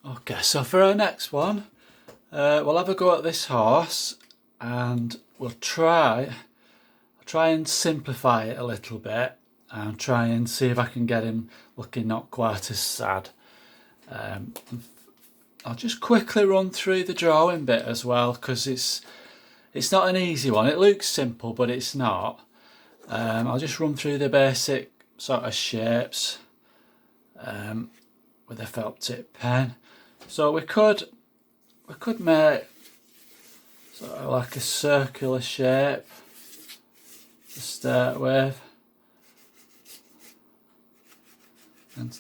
Okay, so for our next one, we'll have a go at this horse and we'll try and simplify it a little bit and try and see if I can get him looking not quite as sad. I'll just quickly run through the drawing bit as well, because it's not an easy one. It looks simple, but it's not. I'll just run through the basic sort of shapes with a felt tip pen. So we could make sort of like a circular shape to start with, and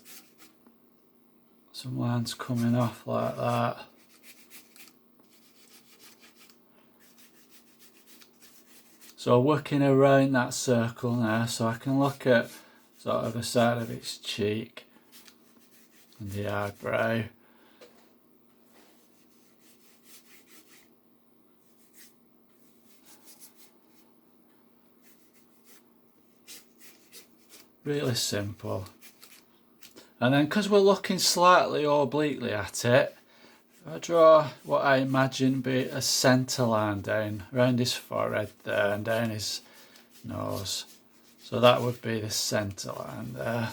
some lines coming off like that. So working around that circle now, so I can look at sort of the side of its cheek and the eyebrow. Really simple. And then because we're looking slightly obliquely at it, I draw what I imagine be a centre line down around his forehead there and down his nose. So that would be the centre line there.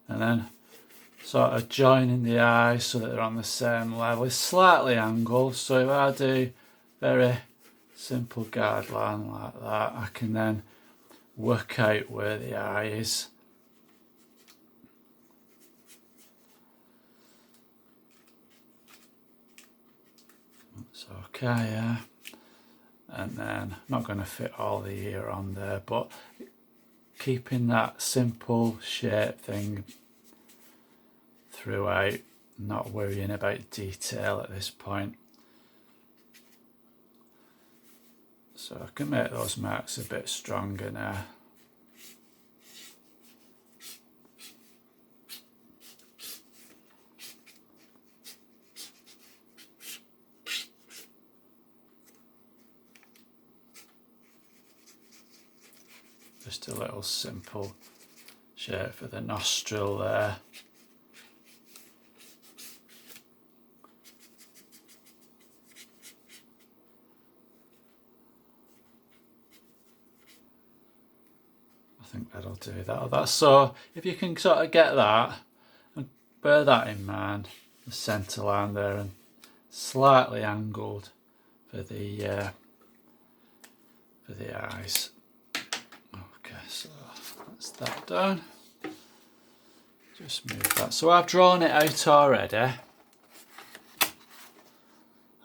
And then sort of joining the eyes so that they're on the same level. It's slightly angled, so if I do very simple guideline like that, I can then work out where the eye is. It's okay, yeah. And then I'm not going to fit all the ear on there, but keeping that simple shape thing throughout, not worrying about detail at this point. So I can make those marks a bit stronger now. Just a little simple shape for the nostril there. I think that'll do that. So if you can sort of get that and bear that in mind, the centre line there and slightly angled for the eyes. Okay, so that's that done. Just move that. So I've drawn it out already. And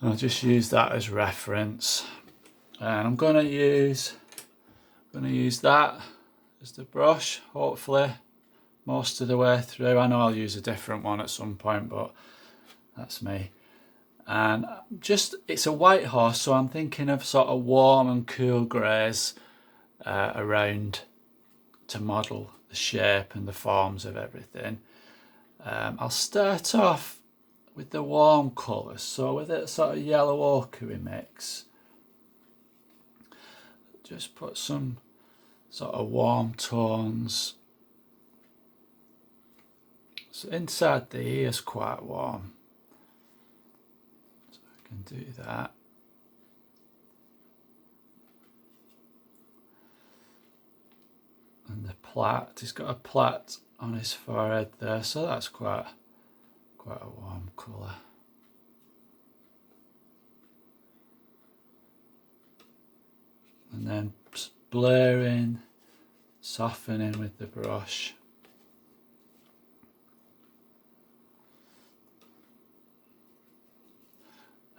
I'll just use that as reference. And I'm going to use that as the brush, hopefully most of the way through. I know I'll use a different one at some point, but that's me. And just, it's a white horse, so I'm thinking of sort of warm and cool greys around to model the shape and the forms of everything. I'll start off with the warm colours, so with a sort of yellow ochre mix, just put some sort of warm tones. So inside the ear is quite warm, so I can do that. And the plait, he's got a plait on his forehead there, so that's quite a warm colour. And then blurring, softening with the brush.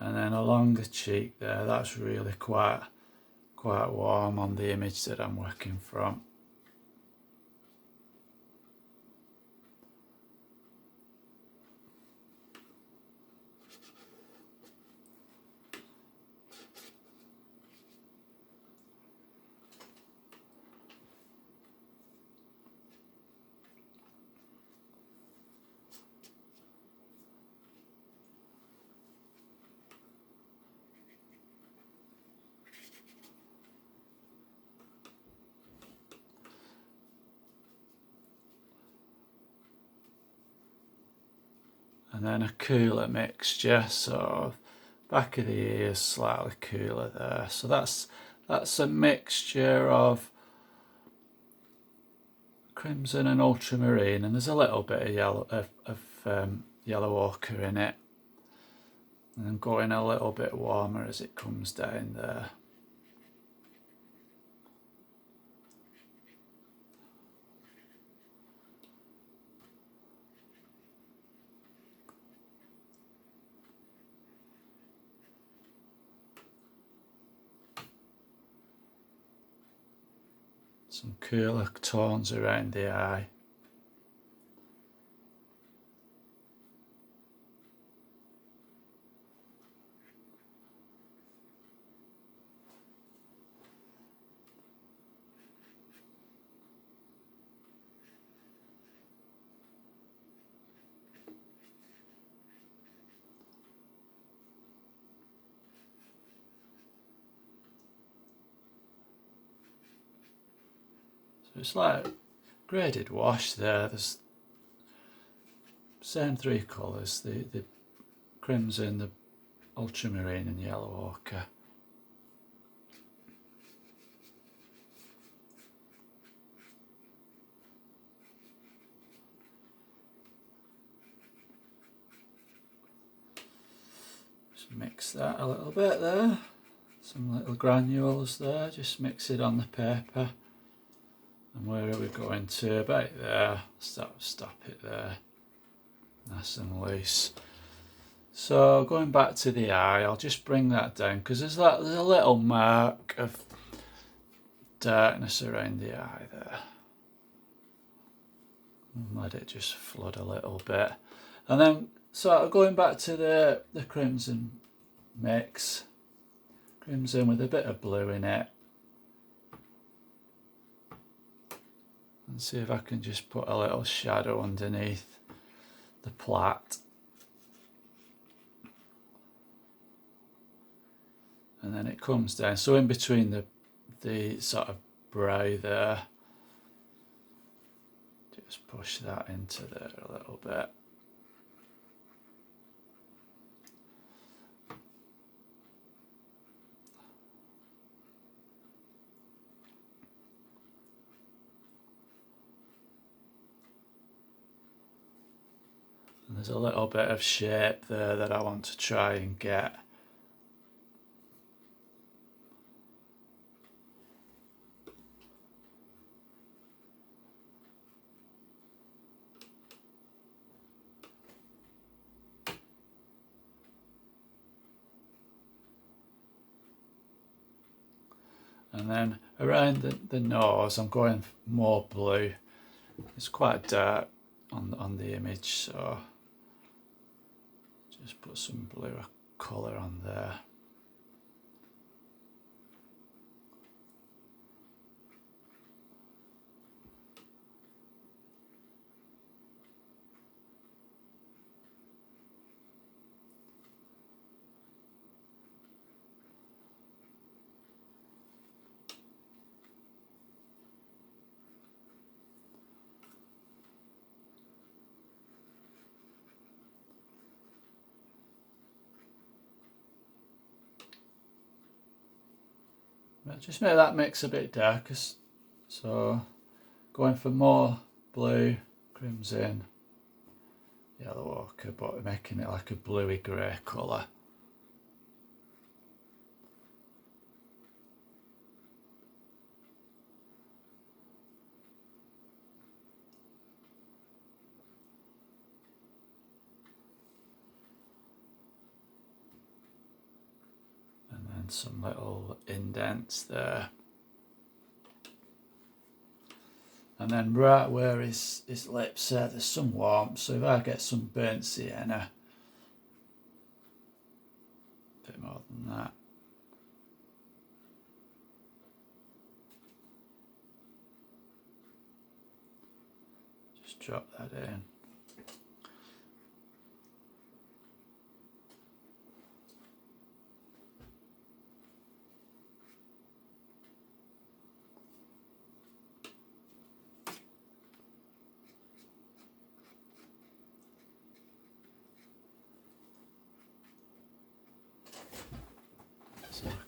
And then along the cheek there, that's really quite warm on the image that I'm working from. and then a cooler mixture, so back of the ears slightly cooler there. So that's a mixture of crimson and ultramarine, and there's a little bit of yellow ochre in it, and then going a little bit warmer as it comes down there. Some cooler tones around the eye. So it's like graded wash there. There's same three colours, the crimson, the ultramarine and yellow ochre. Just mix that a little bit there. Some little granules there, just mix it on the paper. And where are we going to? About there. Stop it there. Nice and loose. So going back to the eye, I'll just bring that down because there's a little mark of darkness around the eye there. And let it just flood a little bit. And then sort of going back to the crimson mix. Crimson with a bit of blue in it. And see if I can just put a little shadow underneath the plait. And then it comes down, so in between the sort of brow there, just push that into there a little bit. And there's a little bit of shape there that I want to try and get. And then around the nose, I'm going more blue. It's quite dark on the image, so just put some blue colour on there. Just make that mix a bit darker, so going for more blue, crimson, yellow ochre, but making it like a bluey grey colour. And then some little indents there. And then right where his lips are, there's some warmth, so if I get some burnt sienna, a bit more than that. Just drop that in.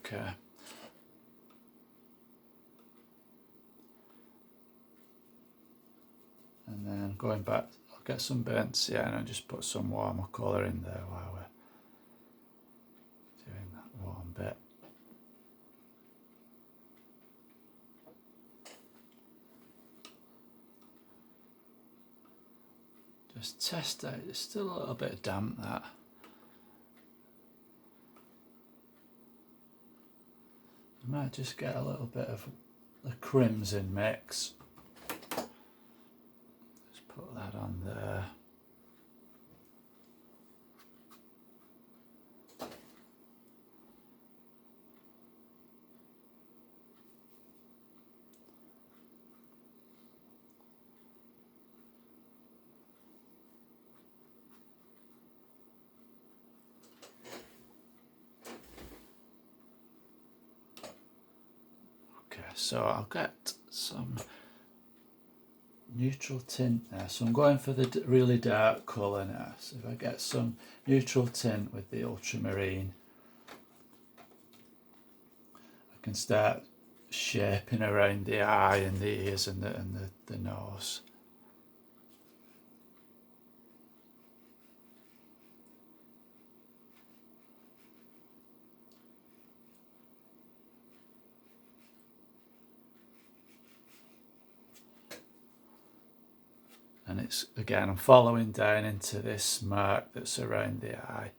Okay. And then going back, I'll get some burnt, yeah, and I'll just put some warmer colour in there while we're doing that warm bit. Just test out, it's still a little bit damp, that. I might just get a little bit of the crimson mix. Just put that on there. So I'll get some neutral tint there. So I'm going for the really dark colour now. So if I get some neutral tint with the ultramarine, I can start shaping around the eye and the ears and the nose. And it's, again, I'm following down into this mark that's around the eye.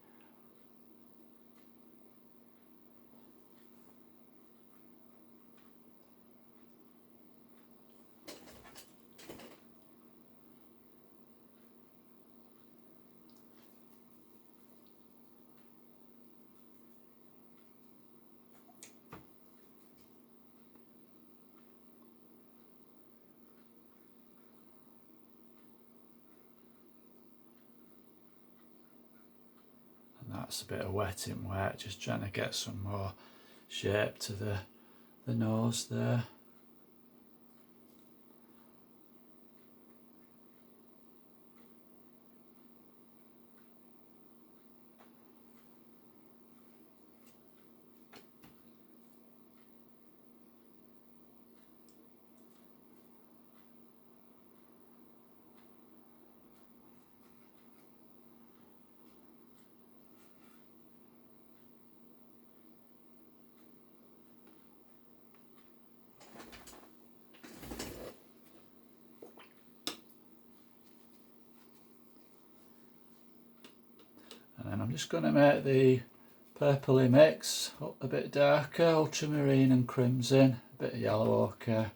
That's a bit of wet in wet, just trying to get some more shape to the nose there. And then I'm just going to make the purpley mix a bit darker, ultramarine and crimson, a bit of yellow ochre.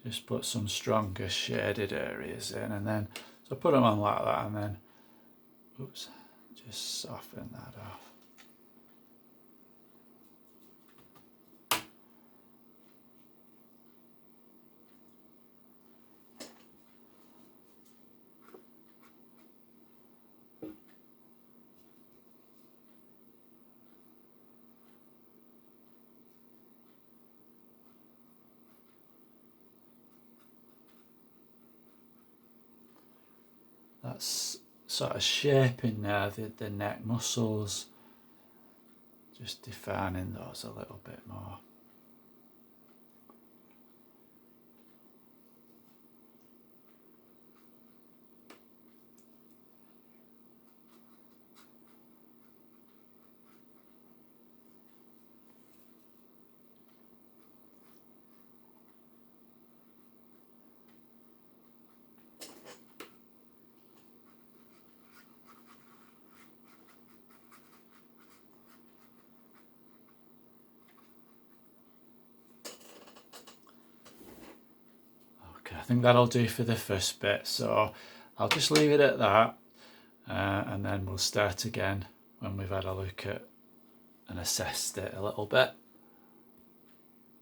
Just put some stronger shaded areas in, and then so put them on like that, and then oops, just soften that off. That's sort of shaping now the neck muscles, just defining those a little bit more. I think that'll do for the first bit, so I'll just leave it at that, and then we'll start again when we've had a look at and assessed it a little bit.